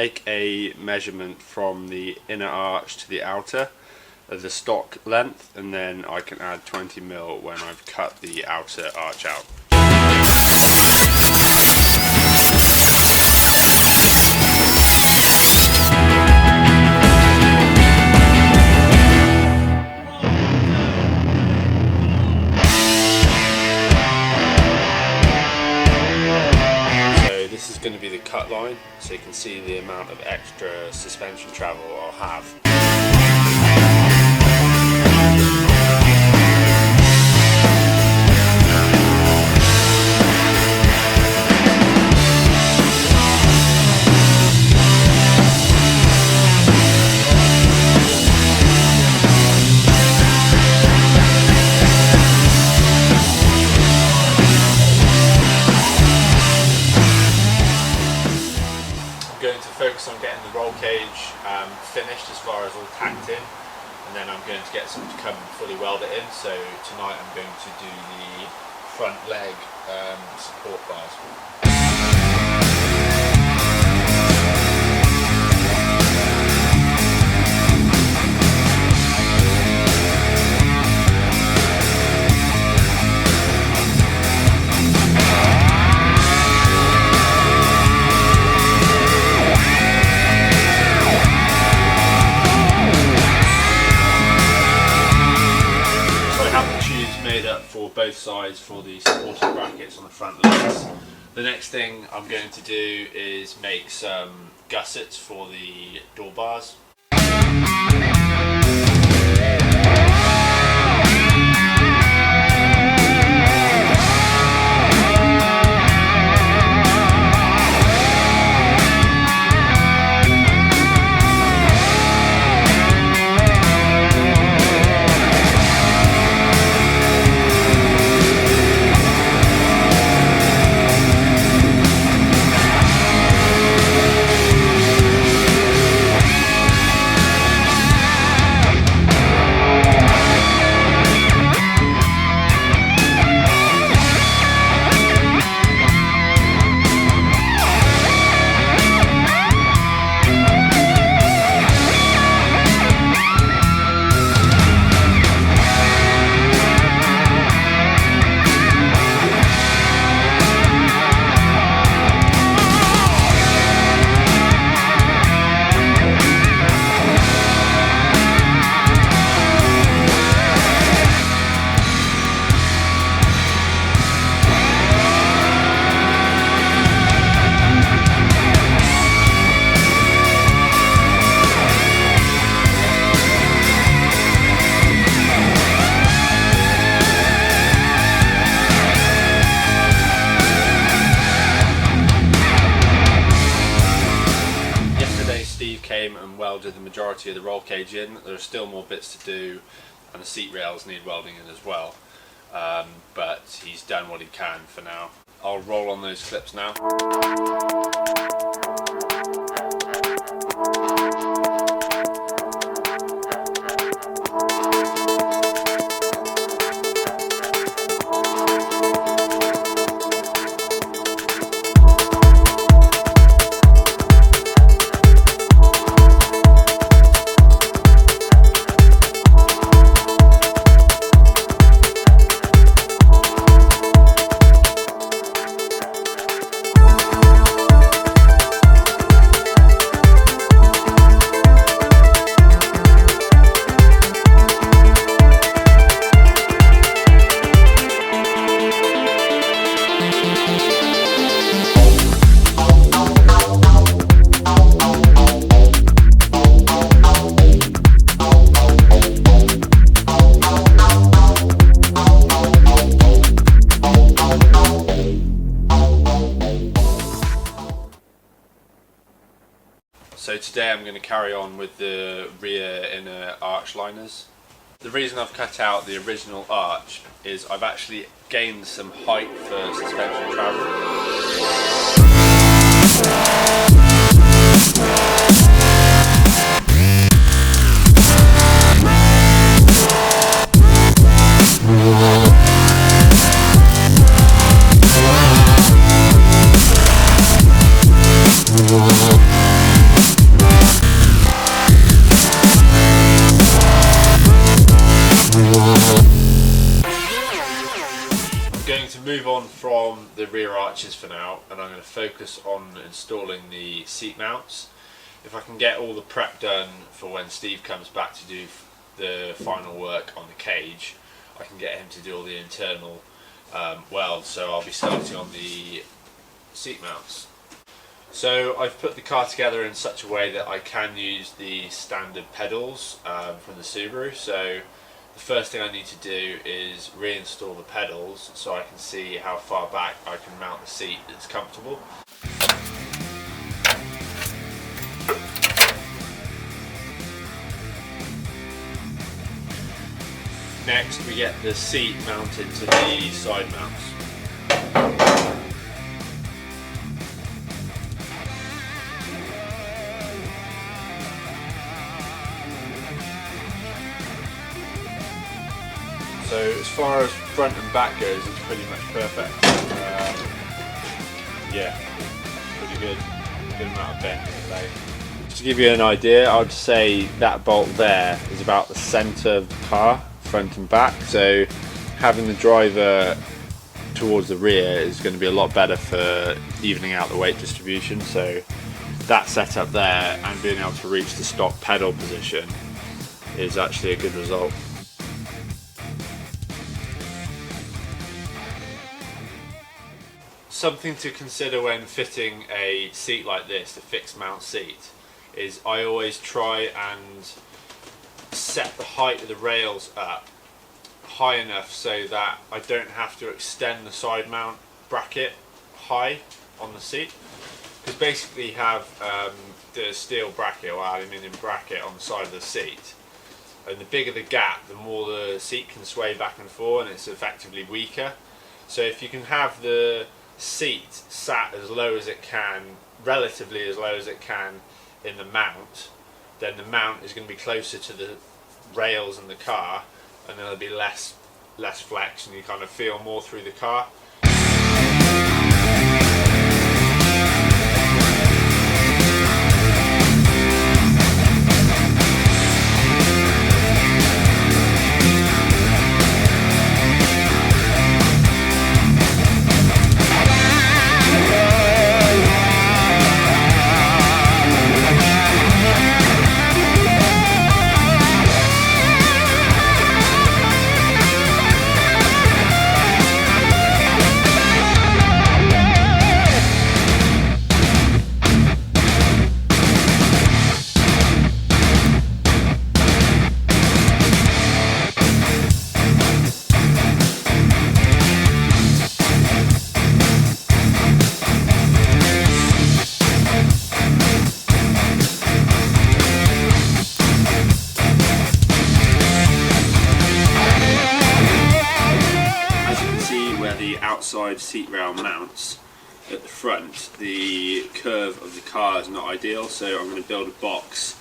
take a measurement from the inner arch to the outer of the stock length, and then I can add 20mm when I've cut the outer arch out. This is going to be the cut line, so you can see the amount of extra suspension travel I'll have. Focus on getting the roll cage finished as far as all tacked in, and then I'm going to get some to come fully weld it in. So tonight I'm going to do the front leg support bars. For both sides for the supporting brackets on the front legs. The next thing I'm going to do is make some gussets for the door bars. Came and welded the majority of the roll cage in. There are still more bits to do, and the seat rails need welding in as well, but he's done what he can for now. I'll roll on those clips now. So today I'm going to carry on with the rear inner arch liners. The reason I've cut out the original arch is I've actually gained some height for suspension travel. rear arches for now, and I'm going to focus on installing the seat mounts. If I can get all the prep done for when Steve comes back to do the final work on the cage, I can get him to do all the internal welds, so I'll be starting on the seat mounts. So I've put the car together in such a way that I can use the standard pedals from the Subaru. So the first thing I need to do is reinstall the pedals so I can see how far back I can mount the seat that's comfortable. Next we get the seat mounted to the side mounts. So as far as front and back goes, it's pretty much perfect. Yeah, pretty good amount of bend in the leg. Just to give you an idea, I would say that bolt there is about the centre of the car, front and back. So having the driver towards the rear is going to be a lot better for evening out the weight distribution. So that setup there and being able to reach the stock pedal position is actually a good result. Something to consider when fitting a seat like this, a fixed mount seat, is I always try and set the height of the rails up high enough so that I don't have to extend the side mount bracket high on the seat. Because basically you have the steel bracket or aluminium bracket on the side of the seat, and the bigger the gap, the more the seat can sway back and forth, and it's effectively weaker. So if you can have the seat sat as low as it can, relatively as low as it can in the mount, then the mount is going to be closer to the rails in the car, and there'll be less flex, and you kind of feel more through the car. Outside seat rail mounts at the front, the curve of the car is not ideal, so I'm going to build a box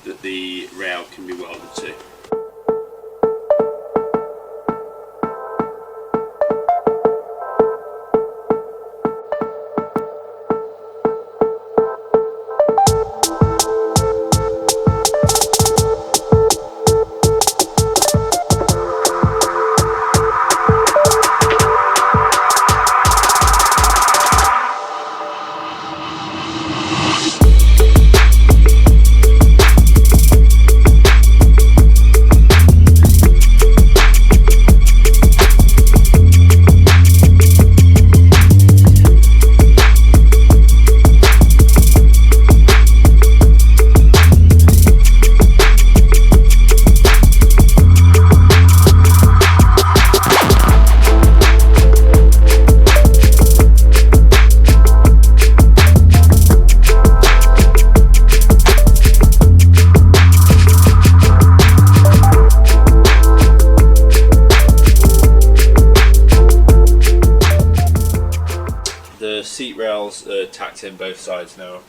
that the rail can be welded to. Seat rails are tacked in both sides now.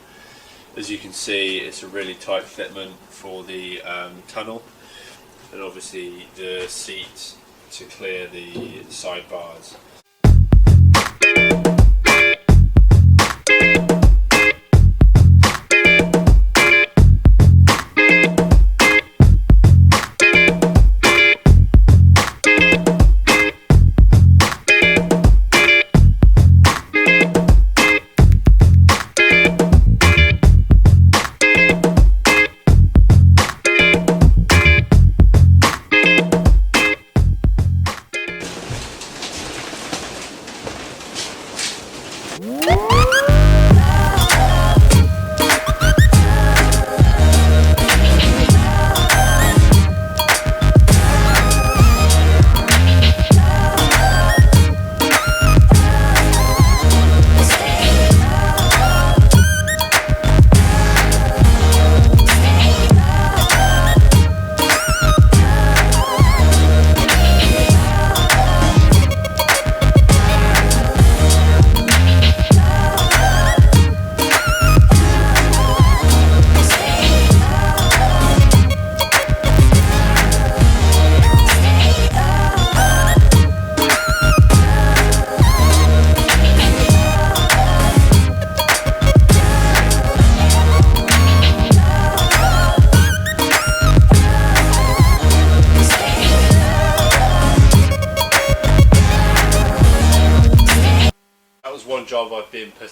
As you can see, it's a really tight fitment for the tunnel, and obviously the seat to clear the sidebars.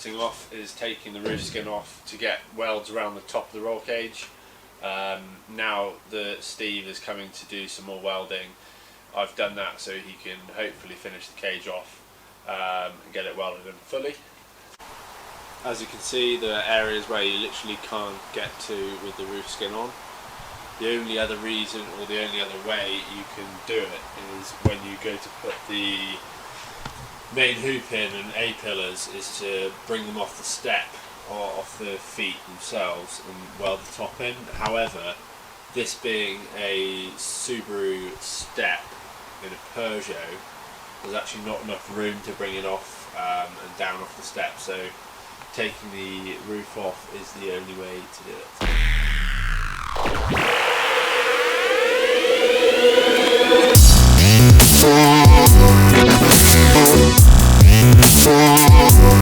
thing off is taking the roof skin off to get welds around the top of the roll cage. Now that Steve is coming to do some more welding, I've done that so he can hopefully finish the cage off and get it welded in fully. As you can see, there are areas where you literally can't get to with the roof skin on. The only other reason, or the only other way you can do it, is when you go to put the main hoop in and A-pillars, is to bring them off the step or off the feet themselves and weld the top in. However, this being a Subaru step in a Peugeot, there's actually not enough room to bring it off and down off the step, so taking the roof off is the only way to do it.